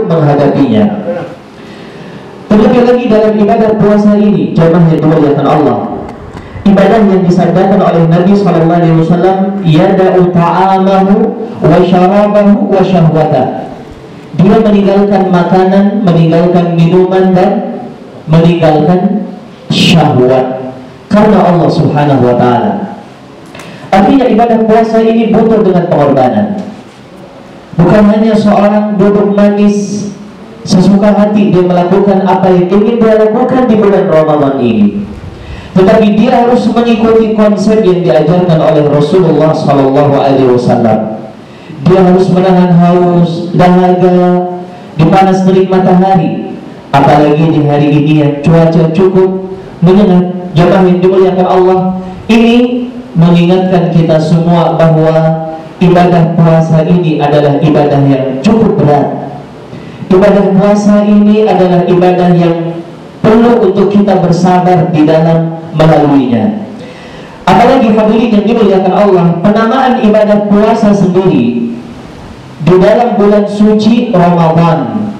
menghadapinya. Terlebih lagi dalam ibadah puasa ini, jamaah yang dimuliakan Allah, ibadah yang disandarkan oleh Nabi SAW, yada'u ta'amahu wa syarabahu wa syahwatah. Dia meninggalkan makanan, meninggalkan minuman, dan meninggalkan syahwat karena Allah Subhanahu wa ta'ala. Artinya ibadah puasa ini butuh dengan pengorbanan. Bukan hanya seorang duduk manis sesuka hati dia melakukan apa yang ingin dia lakukan di bulan Ramadan ini, tetapi dia harus mengikuti konsep yang diajarkan oleh Rasulullah SAW. Dia harus menahan haus, dahaga di panas terik matahari, apalagi di hari ini yang cuaca cukup menyengat. Jamaah yang dimuliakan Allah, ini mengingatkan kita semua bahwa ibadah puasa ini adalah ibadah yang cukup berat. Ibadah puasa ini adalah ibadah yang perlu untuk kita bersabar di dalam melaluinya. Apalagi hadirin yang dimuliakan Allah, penamaan ibadah puasa sendiri di dalam bulan suci Ramadan.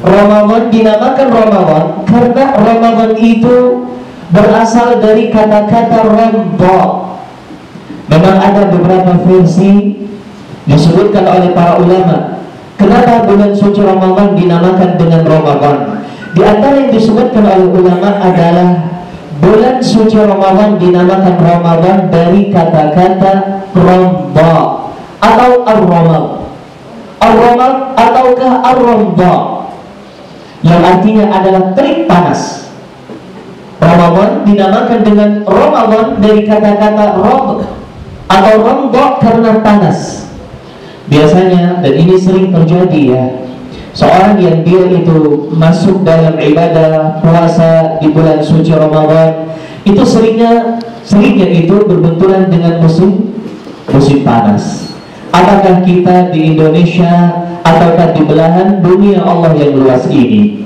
Ramadan dinamakan Ramadan karena Ramadan itu berasal dari kata-kata Ramadha. Memang ada beberapa versi disebutkan oleh para ulama kenapa bulan suci Ramadan dinamakan dengan Ramadan. Di antara yang disebutkan oleh ulama adalah bulan suci Ramadan dinamakan Ramadan dari kata-kata Ramadha atau Ar-Ramad. Ar-Ramad ataukah Ar-Ramadha, yang artinya adalah terik panas. Ramadan dinamakan dengan Ramadan dari kata-kata Ramad atau Ramadha karena panas. Biasanya, dan ini sering terjadi ya, seorang yang dia itu masuk dalam ibadah puasa di bulan suci Ramadan itu seringnya itu berbenturan dengan musim panas. Apakah kita di Indonesia ataukah di belahan dunia Allah yang luas ini?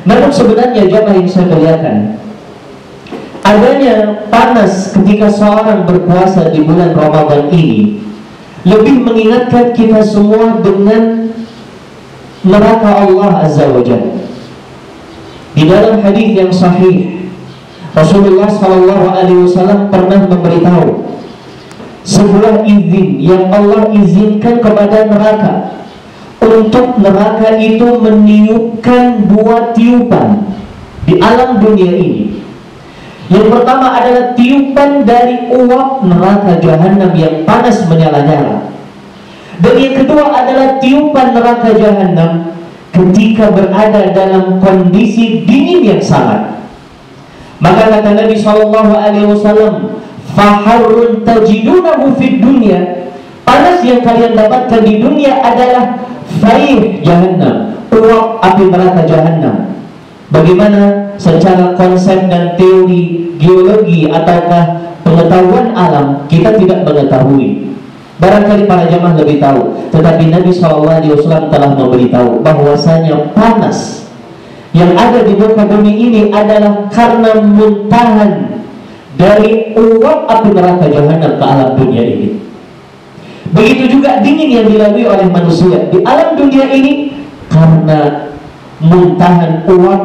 Namun sebenarnya jamaah yang saya muliakan, adanya panas ketika seorang berpuasa di bulan Ramadan ini lebih mengingatkan kita semua dengan neraka Allah Azza wa Jalla. Di dalam hadis yang sahih, Rasulullah SAW pernah memberitahu sebuah izin yang Allah izinkan kepada neraka, untuk neraka itu meniupkan dua tiupan di alam dunia ini. Yang pertama adalah tiupan dari uap neraka jahanam yang panas menyala-nyala, dan yang kedua adalah tiupan neraka jahanam ketika berada dalam kondisi dingin yang sangat. Maka kata Nabi SAW, faharun tajidunahu fid dunya, panas yang kalian dapatkan di dunia adalah faih jahannam, uap api neraka jahannam. Bagaimana secara konsep dan teori geologi ataukah pengetahuan alam kita tidak mengetahui. Barangkali para jamaah lebih tahu, tetapi Nabi SAW telah memberitahu bahwasanya panas yang ada di muka bumi ini adalah karena muntahan dari uap api neraka jahanam ke alam dunia ini. Begitu juga dingin yang dilalui oleh manusia di alam dunia ini karena muntahan uap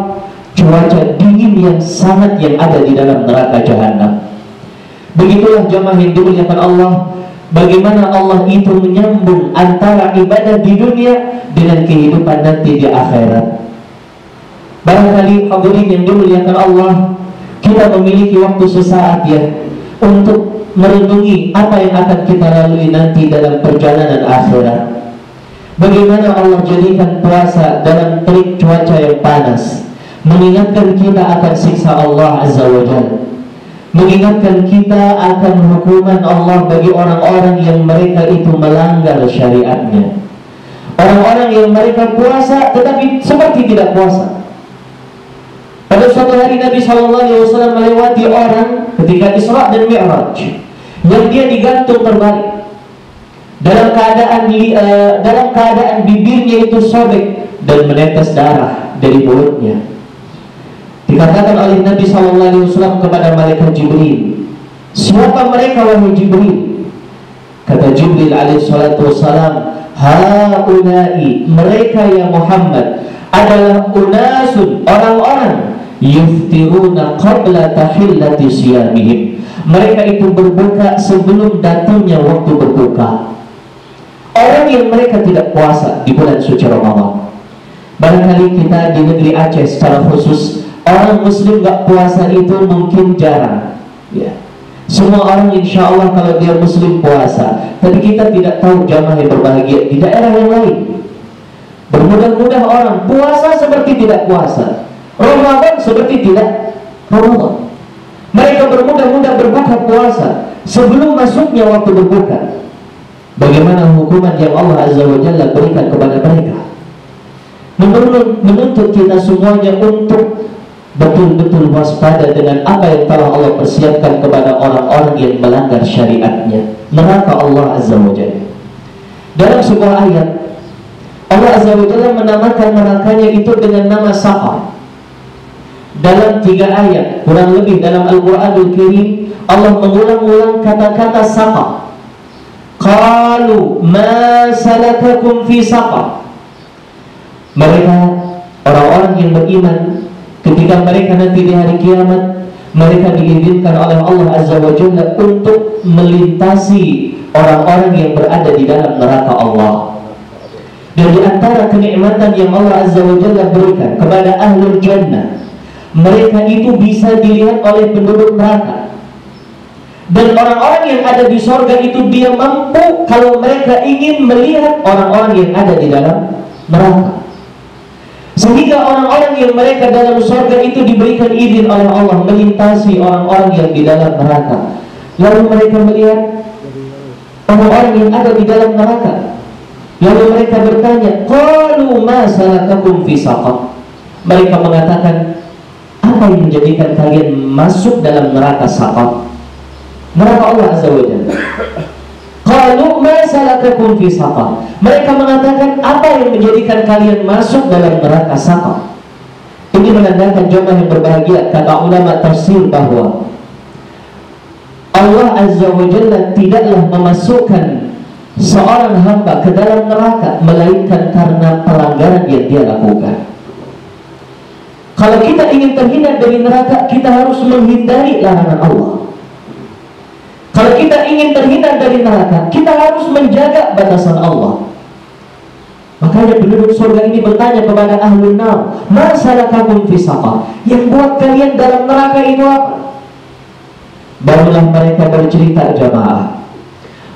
cuaca dingin yang sangat yang ada di dalam neraka jahanam. Begitulah jamaah yang dimuliakan Allah, bagaimana Allah itu menyambung antara ibadah di dunia dengan kehidupan nanti di akhirat. Barangkali hadirin yang dimuliakan Allah, kita memiliki waktu sesaat ya untuk merenungi apa yang akan kita lalui nanti dalam perjalanan akhirat. Bagaimana Allah jadikan puasa dalam terik cuaca yang panas, mengingatkan kita akan siksa Allah Azza wa Jalla, mengingatkan kita akan hukuman Allah bagi orang-orang yang mereka itu melanggar syariatnya, orang-orang yang mereka puasa tetapi seperti tidak puasa. Pada suatu hari Nabi SAW melewati orang ketika Isra dan Mi'raj yang dia digantung terbalik dalam keadaan bibirnya itu sobek dan menetes darah dari mulutnya. Dikatakan oleh Nabi SAW kepada malaikat Jibril, siapa mereka wahai Jibril? Kata Jibril alaihissalam, haulai, mereka ya Muhammad, adalah unasun, orang-orang, yuftiruna qabla tahillati siyamihim, mereka itu berbuka sebelum datangnya waktu berbuka. Orang yang mereka tidak puasa di bulan suci Ramadan. Barangkali kita di negeri Aceh secara khusus, orang muslim gak puasa itu mungkin jarang ya. Semua orang insya Allah kalau dia muslim puasa, tapi kita tidak tahu jamaah yang berbahagia di daerah yang lain. Bermudah-mudah orang puasa seperti tidak puasa, Ramadan seperti tidak Ramadan. Mereka bermudah-mudah berbuka puasa sebelum masuknya waktu berbuka. Bagaimana hukuman yang Allah Azza wa Jalla berikan kepada mereka? Menuntut kita semuanya untuk betul-betul waspada dengan apa yang telah Allah persiapkan kepada orang-orang yang melanggar syariatnya, neraka Allah Azza wa Jalla. Dalam sebuah ayat, Allah Azza wa Jalla menamakan nerakanya itu dengan nama Saqar. Dalam 3 ayat, kurang lebih dalam Al-Quranul Karim, Allah mengulang-ulang kata-kata Saqar. Qalu ma salakakum fi Saqar. Mereka, orang-orang yang beriman, ketika mereka nanti di hari kiamat, mereka diizinkan oleh Allah Azza wa Jalla untuk melintasi orang-orang yang berada di dalam neraka Allah. Dan di antara kenikmatan yang Allah Azza wa Jalla berikan kepada ahlul jannah, mereka itu bisa dilihat oleh penduduk neraka. Dan orang-orang yang ada di sorga itu dia mampu kalau mereka ingin melihat orang-orang yang ada di dalam neraka. Sehingga orang-orang yang mereka dalam surga itu diberikan izin oleh Allah melintasi orang-orang yang di dalam neraka. Lalu mereka melihat orang-orang yang ada di dalam neraka. Lalu mereka bertanya, qalu ma salakakum fi saqar. Mereka mengatakan, apa yang menjadikan kalian masuk dalam neraka Saqar? Neraka Allah Azza wa Jalla. Qalu ma salakakum fi saqar. Mereka mengatakan, apa yang menjadikan kalian masuk dalam neraka Saqar? Ini menandakan jemaah yang berbahagia, kata ulama tafsir bahwa Allah Azza wa Jalla tidaklah memasukkan seorang hamba ke dalam neraka melainkan karena pelanggaran yang dia lakukan. Kalau kita ingin terhindar dari neraka, kita harus menghindari larangan Allah. Kalau kita ingin terhindar dari neraka, kita harus menjaga batasan Allah. Makanya penduduk surga ini bertanya kepada ahlun nar, ma salakakum fi saqar? Yang buat kalian dalam neraka itu apa? Barulah mereka bercerita jamaah.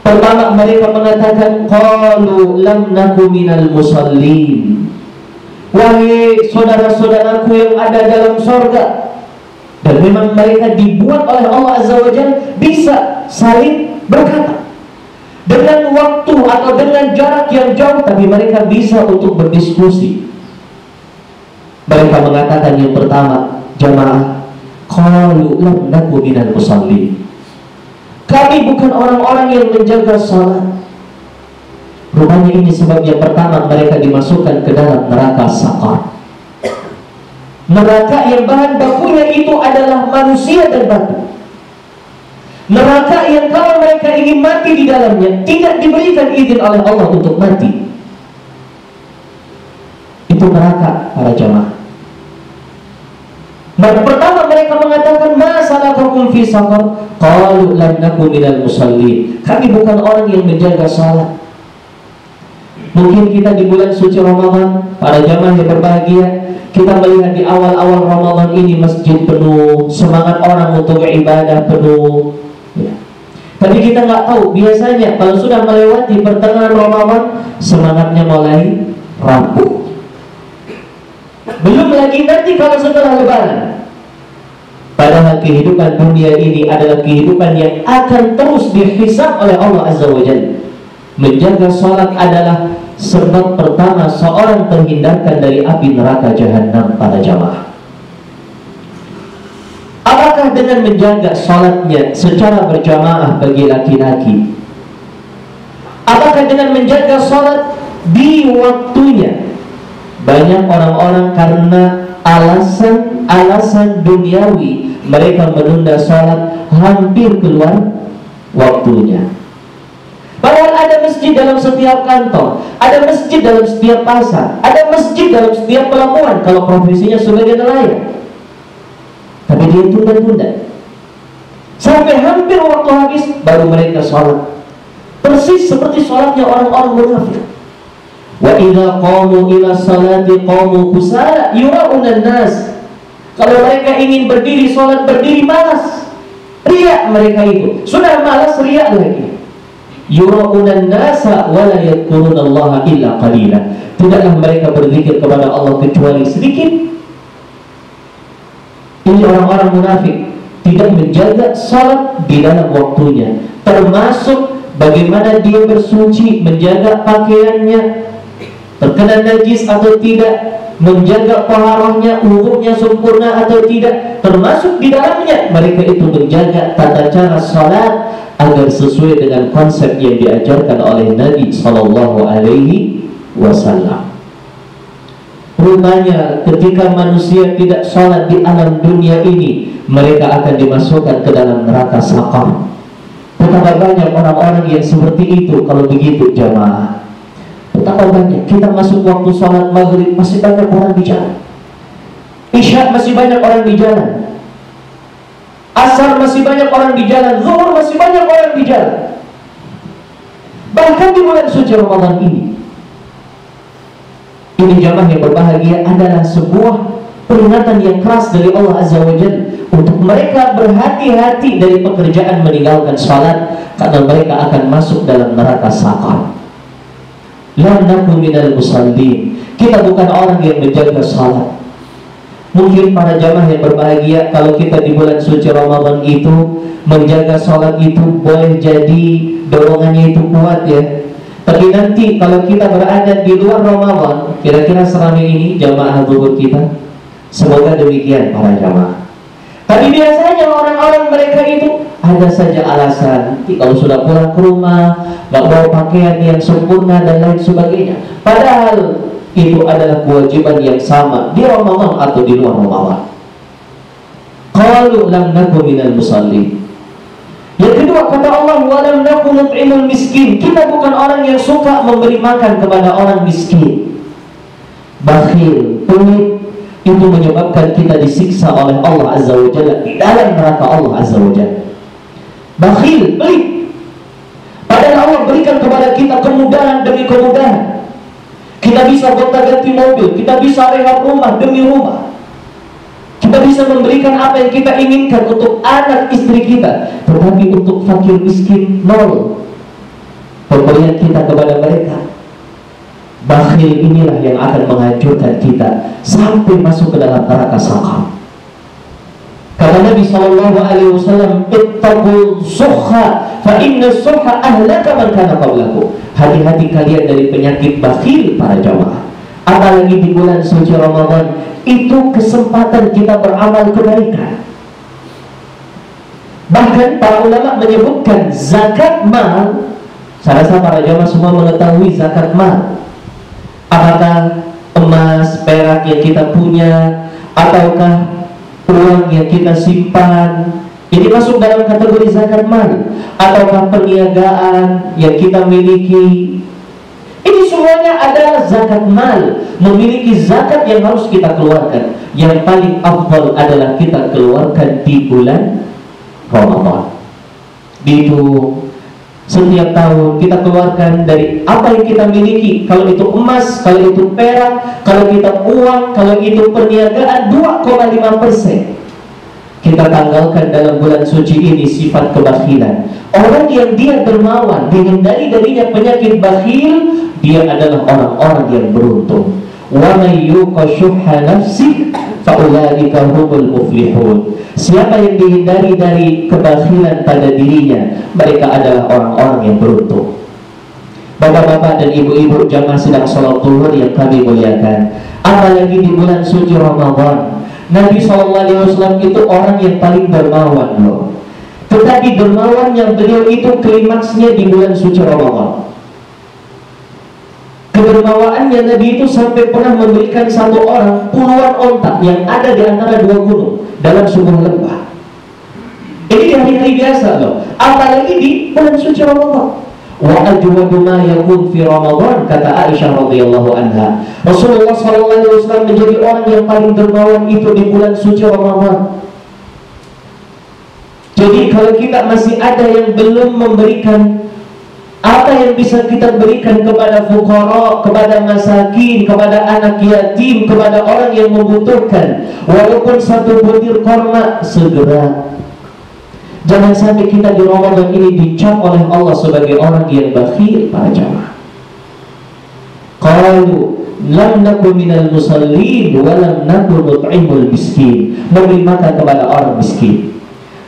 Pertama mereka mengatakan, qalu lam naku minal musallin. Wahai saudara-saudaraku yang ada dalam surga. Dan memang mereka dibuat oleh Allah Azza wa Jalla bisa saling berkata dengan waktu atau dengan jarak yang jauh, tapi mereka bisa untuk berdiskusi. Mereka mengatakan yang pertama, jamaah, qalu lam naku minal musallin. Kami bukan orang-orang yang menjaga salat. Rupanya ini sebab yang pertama mereka dimasukkan ke dalam neraka Saqar. Neraka yang bahan bakunya itu adalah manusia dan batu. Neraka yang kalau mereka ingin mati di dalamnya tidak diberikan izin oleh Allah untuk mati. Itu neraka para jamaah. Pertama mereka mengatakan, ma salakakum fi saqar? Qalu lam naku minal musallin. Kami bukan orang yang menjaga salat. Mungkin kita di bulan suci Ramadan, para jamaah yang berbahagia, kita melihat di awal-awal Ramadan ini masjid penuh, semangat orang untuk ibadah penuh ya. Tapi kita nggak tahu, biasanya kalau sudah melewati pertengahan Ramadan, semangatnya mulai rapuh. Belum lagi nanti kalau setelah Lebaran. Padahal kehidupan dunia ini adalah kehidupan yang akan terus dihisab oleh Allah Azza wa Jalla. Menjaga salat adalah sebab pertama seorang terhindarkan dari api neraka jahanam pada jamaah. Apakah dengan menjaga salatnya secara berjamaah bagi laki-laki? Apakah dengan menjaga salat di waktunya? Banyak orang-orang karena alasan duniawi mereka menunda salat hampir keluar waktunya. Bahkan ada masjid dalam setiap kantor, ada masjid dalam setiap pasar, ada masjid dalam setiap pelabuhan kalau profesinya sebagai nelayan. Tapi dia tunda-tunda sampai hampir waktu habis baru mereka sholat, persis seperti sholatnya orang-orang munafik. Wa idza qamu ila salati qamu kusala yura'una nas. Kalau mereka ingin berdiri sholat, berdiri malas, riak mereka itu. Sudah malas, riak lagi. Yura'una nasa wa la yadhkuruna Allah illa qalila. Tidaklah mereka berzikir kepada Allah kecuali sedikit. Ini orang-orang munafik, tidak menjaga salat di dalam waktunya, termasuk bagaimana dia bersuci, menjaga pakaiannya terkena najis atau tidak, menjaga taharahnya, wudunya sempurna atau tidak, termasuk di dalamnya mereka itu menjaga tata cara salat agar sesuai dengan konsep yang diajarkan oleh Nabi Sallallahu Alaihi Wasallam. Rupanya ketika manusia tidak sholat di alam dunia ini, mereka akan dimasukkan ke dalam neraka sakar. Betapa banyak orang-orang yang seperti itu. Kalau begitu jamaah, betapa banyak kita masuk waktu sholat maghrib masih banyak orang di jalan, isya masih banyak orang di jalan, asar masih banyak orang di jalan, zuhur masih banyak orang di jalan. Bahkan di bulan suci Ramadan ini jamaah yang berbahagia, adalah sebuah peringatan yang keras dari Allah Azza wa Jalla untuk mereka berhati-hati dari pekerjaan meninggalkan salat, karena mereka akan masuk dalam neraka sakar. La nakum minal musallin. Kita bukan orang yang menjaga salat. Mungkin para jamaah yang berbahagia, kalau kita di bulan suci Ramadan itu menjaga salat itu boleh jadi dorongannya itu kuat ya. Tapi nanti kalau kita berada di luar Ramadan, kira-kira seramai ini jamaah zuhur kita? Semoga demikian para jamaah. Tapi biasanya orang-orang mereka itu ada saja alasan, kalau sudah pulang ke rumah nggak bawa pakaian yang sempurna dan lain sebagainya. Padahal itu adalah kewajiban yang sama di Ramadan atau di luar Ramadan. Qalu lam naku minal musallin. Yang kedua kata Allah, walam naku nut'imul miskin. Kita bukan orang yang suka memberi makan kepada orang miskin. Bakhil, pelit, itu menyebabkan kita disiksa oleh Allah Azza wa Jalla di dalam neraka Allah Azza wa Jalla. Bakhil, pelit, padahal Allah berikan kepada kita kemudahan demi kemudahan. Kita bisa gonta-ganti mobil, kita bisa rehab rumah demi rumah, kita bisa memberikan apa yang kita inginkan untuk anak istri kita. Tetapi untuk fakir miskin, nol pemberian kita kepada mereka. Bakhil inilah yang akan menghancurkan kita sampai masuk ke dalam neraka sakar. Kata Nabi SAW, ittaqul sukha fa inna sukha ahlaka man kana qablakum. Hati-hati kalian dari penyakit bakhil para jamaah. Apalagi di bulan suci Ramadan, itu kesempatan kita beramal kebaikan. Bahkan para ulama menyebutkan zakat mal. Saya rasa para jamaah semua mengetahui zakat mal. Apakah emas, perak yang kita punya, ataukah uang yang kita simpan, ini masuk dalam kategori zakat mal. Ataukah perniagaan yang kita miliki, ini semuanya adalah zakat mal. Memiliki zakat yang harus kita keluarkan. Yang paling afdal adalah kita keluarkan di bulan Ramadan. Itu setiap tahun kita keluarkan dari apa yang kita miliki. Kalau itu emas, kalau itu perak, kalau kita uang, kalau itu perniagaan, 2,5% kita tanggalkan dalam bulan suci ini sifat kebakhilan. Orang yang dia dermawan, dihindari darinya penyakit bakhil, dia adalah orang-orang yang beruntung. Wa may yuqa syuhha nafsihi fa ulaika humul muflihun. Siapa yang dihindari dari kebakhilan pada dirinya, mereka adalah orang-orang yang beruntung. Bapak-bapak dan ibu-ibu jamaah sidang salat zuhur yang kami muliakan, apalagi di bulan suci Ramadan, Nabi SAW itu orang yang paling dermawan loh. Tetapi dermawan yang beliau itu klimaksnya di bulan suci Ramadan. Kedermawaannya Nabi itu sampai pernah memberikan satu orang puluhan onta yang ada di antara dua gunung dalam sebuah lembah. Ini di hari-hari biasa loh, apalagi di bulan suci Ramadan. Wa ajwadu ma yakun fi Ramadan, kata Aisyah radhiyallahu anha. Rasulullah sallallahu alaihi wasallam menjadi orang yang paling dermawan itu di bulan suci Ramadan. Jadi kalau kita masih ada yang belum memberikan apa yang bisa kita berikan kepada fuqara, kepada masakin, kepada anak yatim, kepada orang yang membutuhkan, walaupun satu butir korma, segera. Jangan sampai kita di Ramadan ini dicap oleh Allah sebagai orang yang bakhil, para jamaah. Qalu lam naku minal musallin wa lam naku nut'imul miskin. Memberi makan kepada orang miskin.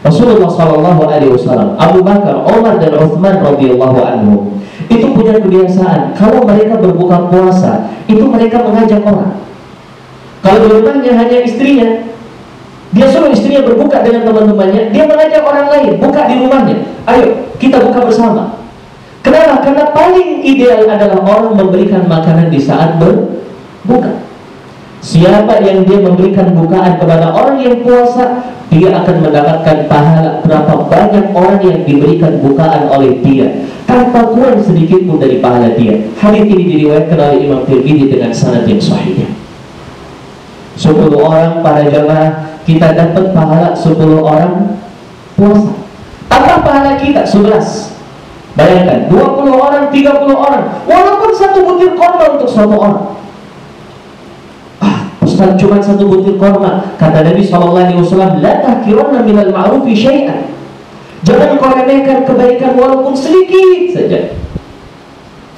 Rasulullah sallallahu alaihi wasallam, Abu Bakar, Umar dan Uthman radhiyallahu anhu itu punya kebiasaan kalau mereka berbuka puasa, itu mereka mengajak orang. Kalau di rumahnya hanya istrinya, dia suruh istrinya berbuka dengan teman-temannya, dia mengajak orang lain buka di rumahnya. Ayo kita buka bersama. Kenapa? Karena paling ideal adalah orang memberikan makanan di saat berbuka. Siapa yang dia memberikan bukaan kepada orang yang puasa, dia akan mendapatkan pahala berapa banyak orang yang diberikan bukaan oleh dia, tanpa kurang sedikit pun dari pahala dia. Hadis ini diriwayatkan oleh Imam Tirmidzi dengan sanad yang sahih. 10 orang para jamaah, kita dapat pahala 10 orang puasa. Apa pahala kita? 11. Bayangkan, 20 orang, 30 orang, walaupun satu butir korma untuk satu orang. Ustaz, cuma satu butir korma, kata Nabi SAW, la tahkiranna minal ma'rufi syai'an. Jangan kau remehkan kebaikan walaupun sedikit saja.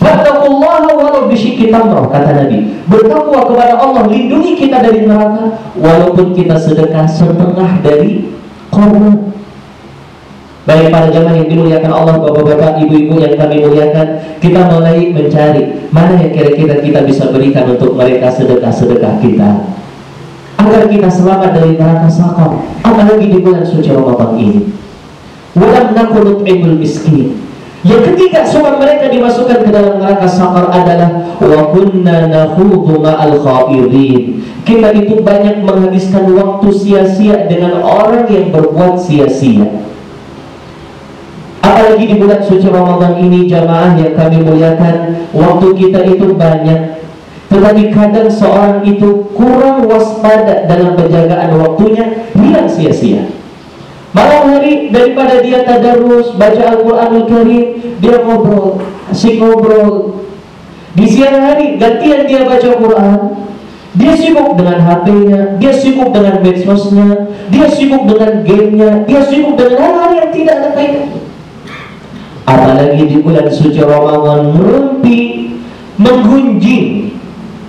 Fattaqullaha walau bisyikki tamrah, kata Nabi. Bertakwa kepada Allah, lindungi kita dari neraka walaupun kita sedekah setengah dari korma. Baik para jamaah yang dimuliakan Allah, bapak-bapak, ibu-ibu yang kami muliakan, kita mulai mencari mana yang kira-kira kita bisa berikan untuk mereka sedekah-sedekah kita, agar kita selamat dari neraka sakor. Apalagi di bulan suci Ramadan ini. Walam naku nut'imul miskin. Yang ketiga, sebab mereka dimasukkan ke dalam neraka sakor adalah wa kunna nakhudu ma'al kha'irin. Kita itu banyak menghabiskan waktu sia-sia dengan orang yang berbuat sia-sia. Apalagi di bulan suci Ramadan ini, jamaah yang kami muliakan, waktu kita itu banyak, tetapi kadang seorang itu kurang waspada dalam penjagaan waktunya, hilang sia-sia. Malam hari daripada dia tadarus, baca Al-Quranul Karim, dia ngobrol, asik ngobrol. Di siang hari gantian dia baca Quran, dia sibuk dengan HP-nya, dia sibuk dengan medsosnya, dia sibuk dengan game-nya, dia sibuk dengan hal-hal yang tidak ada kaitannya. Apalagi di bulan suci Ramadan, merumpi, menggunjing,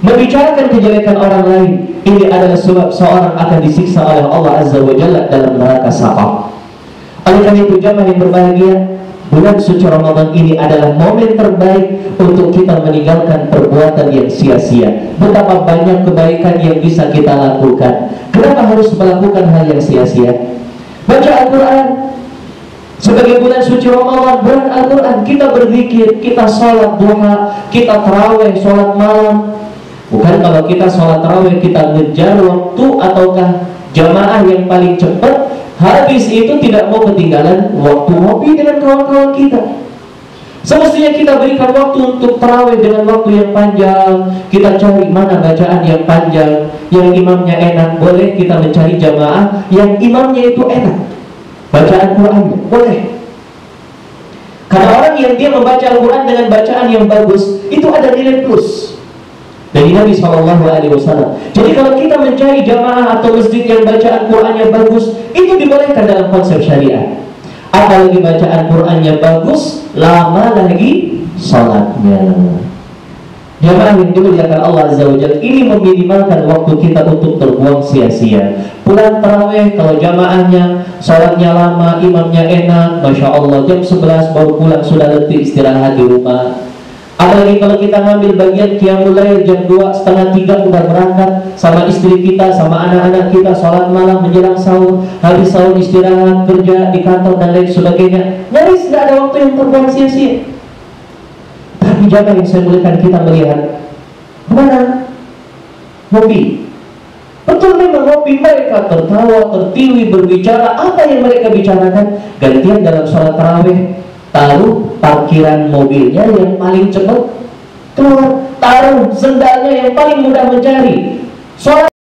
membicarakan kejelekan orang lain. Ini adalah sebab seorang akan disiksa oleh Allah Azza wa Jalla dalam neraka sakor. Oleh karena itu, jamaah yang berbahagia, bulan suci Ramadan ini adalah momen terbaik untuk kita meninggalkan perbuatan yang sia-sia. Betapa banyak kebaikan yang bisa kita lakukan. Kenapa harus melakukan hal yang sia-sia? Baca Al-Quran. Sebagai bulan suci Ramadan, bulan Al-Quran, kita berzikir, kita sholat duha, kita tarawih, sholat malam. Bukan kalau kita sholat tarawih kita ngejar waktu ataukah jamaah yang paling cepat, habis itu tidak mau ketinggalan waktu ngopi dengan kawan-kawan kita. Semestinya kita berikan waktu untuk tarawih dengan waktu yang panjang. Kita cari mana bacaan yang panjang, yang imamnya enak. Boleh kita mencari jamaah yang imamnya itu enak bacaan Qurannya, boleh. Karena orang yang dia membaca Al-Quran dengan bacaan yang bagus, itu ada nilai plus dari Nabi SAW. Jadi kalau kita mencari jamaah atau masjid yang bacaan Qurannya bagus, itu dibolehkan dalam konsep syariat. Apalagi bacaan Qurannya bagus, lama lagi salatnya. Jamaah yang dimuliakan Allah Azza wa Jalla, ini meminimalkan waktu kita untuk terbuang sia-sia. Pulang tarawih, kalau jamaahnya salatnya lama, imamnya enak, Masya Allah, jam 11 baru pulang, sudah letih, istirahat di rumah. Apalagi kalau kita ngambil bagian qiyamul lail, jam 2, setengah 3 udah berangkat sama istri kita, sama anak-anak kita, salat malam menjelang sahur, habis sahur istirahat, kerja di kantor dan lain sebagainya. Nyaris tidak ada waktu yang terbuang sia-sia. Tapi jamaah yang saya muliakan, kita melihat mana ngopi. Betul, memang ngopi, mereka tertawa, tertiwi, berbicara. Apa yang mereka bicarakan? Gantian dalam sholat tarawih, taruh parkiran mobilnya yang paling cepat keluar, taruh sendalnya yang paling mudah mencari. Sholat